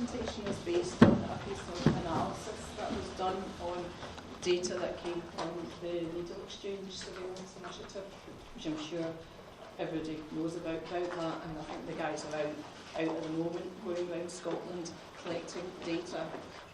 presentation is based on a piece of analysis that was done on data that came from the Needle Exchange Surveillance Initiative, which I'm sure everybody knows about that, and I think the guys are out at the moment going around Scotland collecting data.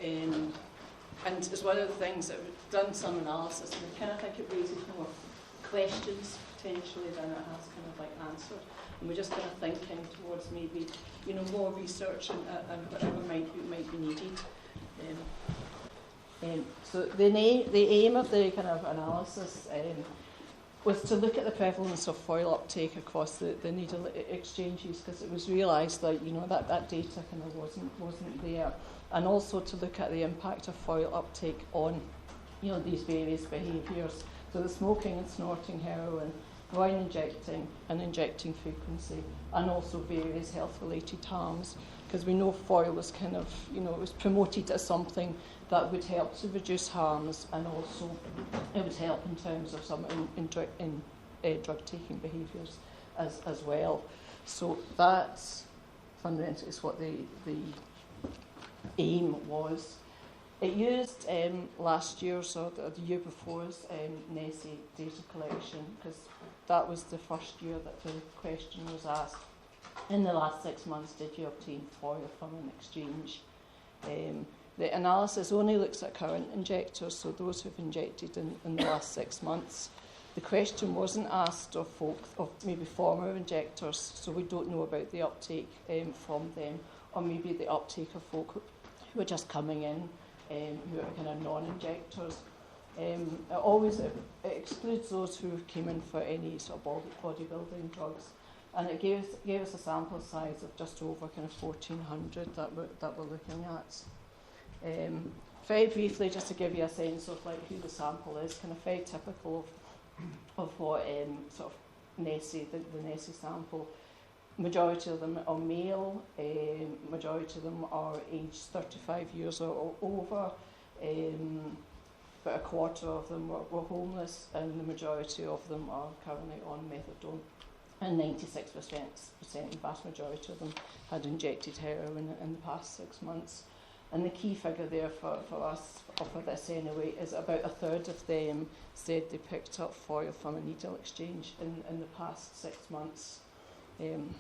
And it's one of the things that we've done some analysis, and I kind of think it raises more questions potentially than it has kind of like answered. And we're just kind of thinking towards maybe, you know, more research and whatever might be needed. So the aim of the kind of analysis was to look at the prevalence of foil uptake across the needle exchanges, because it was realised that, you know, that data kind of wasn't there, and also to look at the impact of foil uptake on, you know, these various behaviours. So the smoking and snorting heroin, groin injecting and injecting frequency, and also various health-related harms, because we know foil was kind of, you know, it was promoted as something that would help to reduce harms, and also it would help in terms of some drug-taking behaviours as well. So that's fundamentally is what the aim was. It used last year's or the year before's NESI data collection, because that was the first year that the question was asked. In the last 6 months, did you obtain foil from an exchange? The analysis only looks at current injectors, so those who've injected in the last 6 months. The question wasn't asked of folk, of maybe former injectors, so we don't know about the uptake from them, or maybe the uptake of folk who are just coming in, who are kind of non-injectors. It excludes those who came in for any sort of bodybuilding drugs, and it gave us a sample size of just over kind of 1,400 that we're looking at. Very briefly, just to give you a sense of like who the sample is, kind of very typical of what sort of NESI, the NESI sample. Majority of them are male, majority of them are aged 35 years or over, but a quarter of them were homeless, and the majority of them are currently on methadone, and 96%, the vast majority of them had injected heroin in the past 6 months. And the key figure there for us, or for this anyway, is about a third of them said they picked up foil from a needle exchange in the past 6 months. And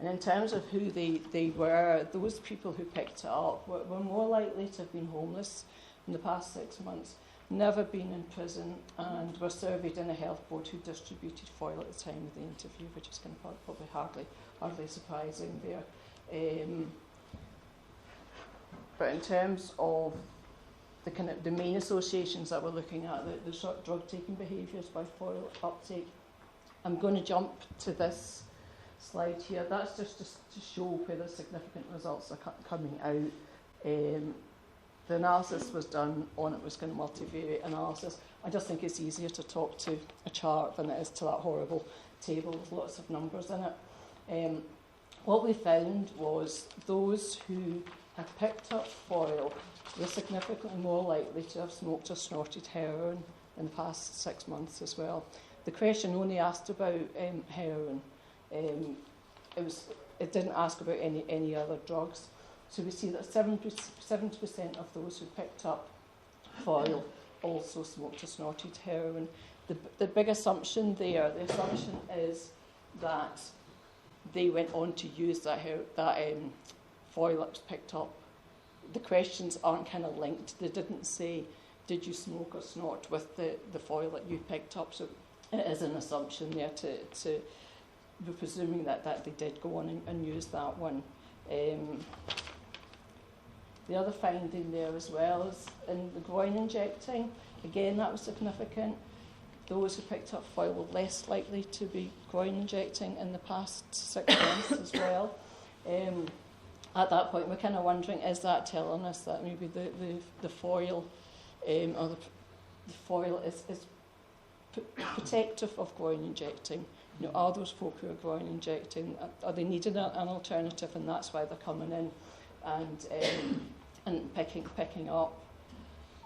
in terms of who they were, those people who picked it up were more likely to have been homeless in the past 6 months, never been in prison, and were surveyed in a health board who distributed foil at the time of the interview, which is kind of probably hardly surprising there. But in terms of the kind of the main associations that we're looking at, the short drug-taking behaviours by foil uptake, I'm going to jump to this slide here. That's just to show where the significant results are coming out. The analysis was done on it was kind of multivariate analysis. I just think it's easier to talk to a chart than it is to that horrible table with lots of numbers in it. What we found was those who had picked up foil were significantly more likely to have smoked or snorted heroin in the past 6 months as well. The question only asked about heroin. It didn't ask about any other drugs. So we see that 70% of those who picked up foil also smoked or snorted heroin. The big assumption there, the assumption is that they went on to use that foil that was picked up. The questions aren't kind of linked. They didn't say, did you smoke or snort with the foil that you picked up? So it is an assumption there to we're presuming that they did go on and use that one. The other finding there as well is in the groin injecting. Again, that was significant. Those who picked up foil were less likely to be groin injecting in the past 6 months as well. At that point, we're kind of wondering, is that telling us that maybe the foil or the foil is protective of groin injecting? You know, are those folk who are groin injecting, are they needing an alternative, and that's why they're coming in and picking up?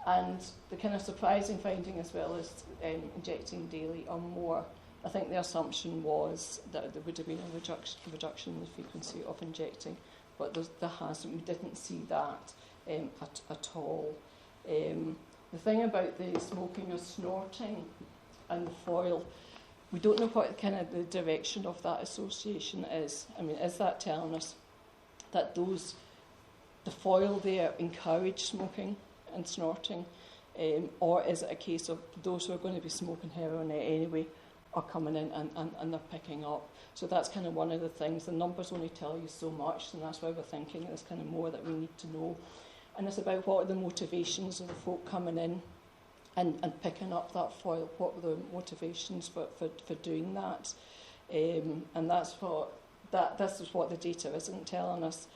And the kind of surprising finding as well is injecting daily or more. I think the assumption was that there would have been a reduction in the frequency of injecting, but there hasn't. We didn't see that at all. The thing about the smoking or snorting and the foil, we don't know what kind of the direction of that association is. I mean, is that telling us that the foil there encourage smoking and snorting, or is it a case of those who are going to be smoking heroin anyway are coming in and they're picking up? So that's kind of one of the things. The numbers only tell you so much, and that's why we're thinking there's kind of more that we need to know. And it's about what are the motivations of the folk coming in and picking up that foil. What were the motivations for doing that? And this is what the data isn't telling us.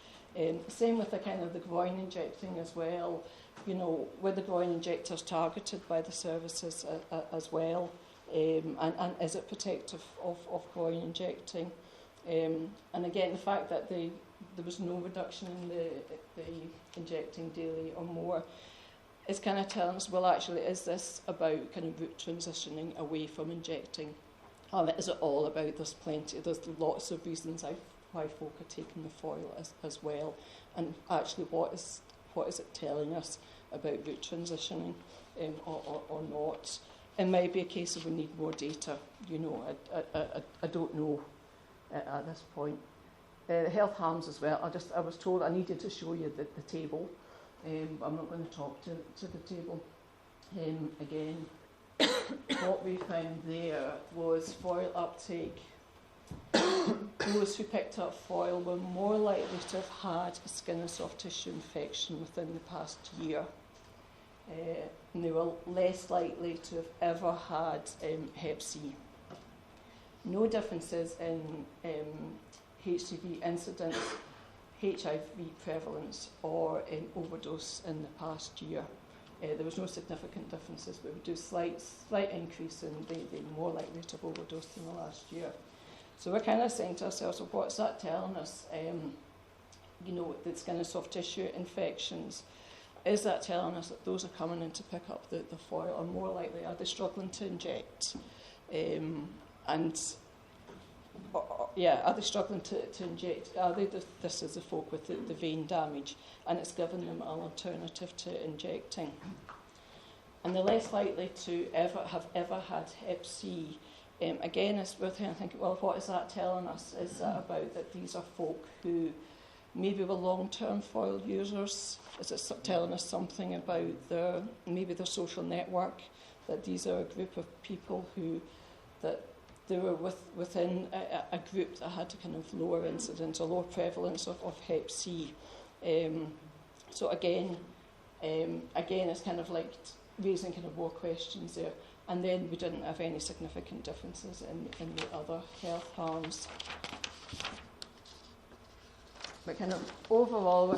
Same with the kind of the groin injecting as well. You know, were the groin injectors targeted by the services as well? And is it protective of groin injecting? And again, the fact that there was no reduction in the injecting daily or more is kind of telling us, well, actually, is this about kind of route transitioning away from injecting? Or is it all about there's lots of reasons why folk are taking the foil as well? And actually, what is it telling us about route transitioning or not? It might be a case of we need more data. You know, I don't know at this point. The health harms as well. I was told I needed to show you the table. I'm not going to talk to the table again. What we found there was foil uptake. Those who picked up foil were more likely to have had a skin and soft tissue infection within the past year. And they were less likely to have ever had Hep C. No differences in HCV incidence, HIV prevalence, or in overdose in the past year. There was no significant differences, but we do slight increase in they more likely to have overdosed in the last year. So we're kind of saying to ourselves, well, what's that telling us? You know, the skin and soft tissue infections. Is that telling us that those are coming in to pick up the foil are more likely? Are they struggling to inject? Are they struggling to inject? Are they this is the folk with the vein damage, and it's given them an alternative to injecting? And they're less likely to have ever had Hep C. Again, it's worth thinking, well, what is that telling us? Is that about that these are folk who maybe were long-term foil users? Is it telling us something about their social network, that these are a group of people that they were within a group that had a kind of lower incidence or lower prevalence of Hep C? So again, it's kind of like raising kind of more questions there. And then we didn't have any significant differences in the other health harms. But kind of overall,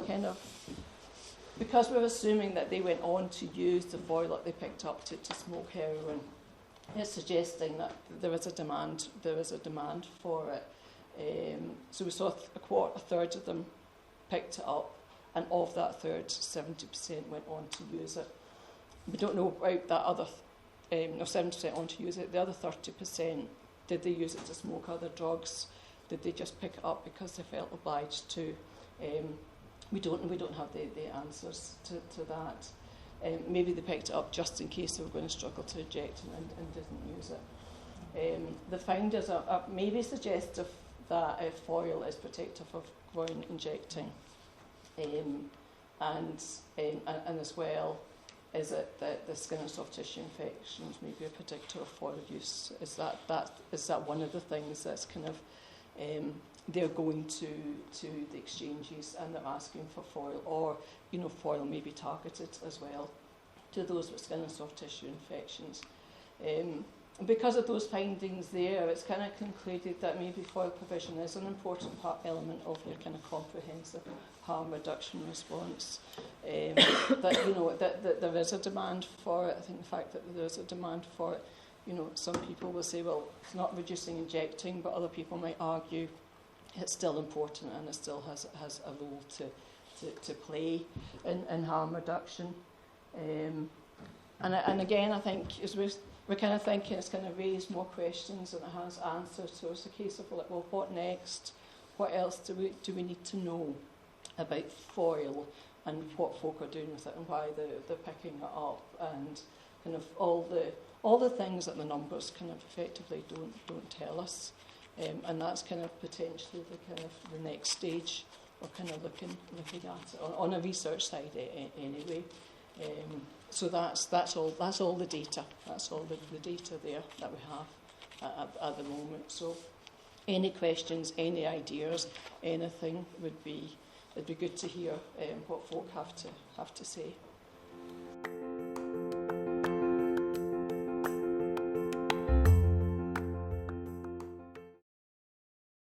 because we're assuming that they went on to use the foil that they picked up to smoke heroin, it's suggesting that there is a demand for it. So we saw a third of them picked it up, and of that third, 70% went on to use it. We don't know about that other 70% on to use it. The other 30%, did they use it to smoke other drugs? Did they just pick it up because they felt obliged to? We don't have the answers to that. Maybe they picked it up just in case they were going to struggle to inject and didn't use it. The finders are maybe suggestive that foil is protective of groin injecting, and as well, is it that the skin and soft tissue infections may be a predictor of foil use? Is that one of the things that's kind of they're going to the exchanges and they're asking for foil, or foil may be targeted as well to those with skin and soft tissue infections. Because of those findings there, it's kind of concluded that maybe foil provision is an important element of your kind of comprehensive harm reduction response. That there is a demand for it. I think the fact that there is a demand for it, some people will say, well, it's not reducing injecting, but other people might argue it's still important and it still has a role to play in harm reduction. And again, I think as we're kind of thinking, it's kind of raised more questions than it has answers. So it's a case of like, well, what next? What else do we need to know? about foil and what folk are doing with it and why they're picking it up, and kind of all the things that the numbers kind of effectively don't tell us. And that's kind of potentially the next stage we're kind of looking at it on a research side anyway. So that's all the data. That's all the data there that we have at the moment. So any questions, any ideas, anything it'd be good to hear what folk have to say.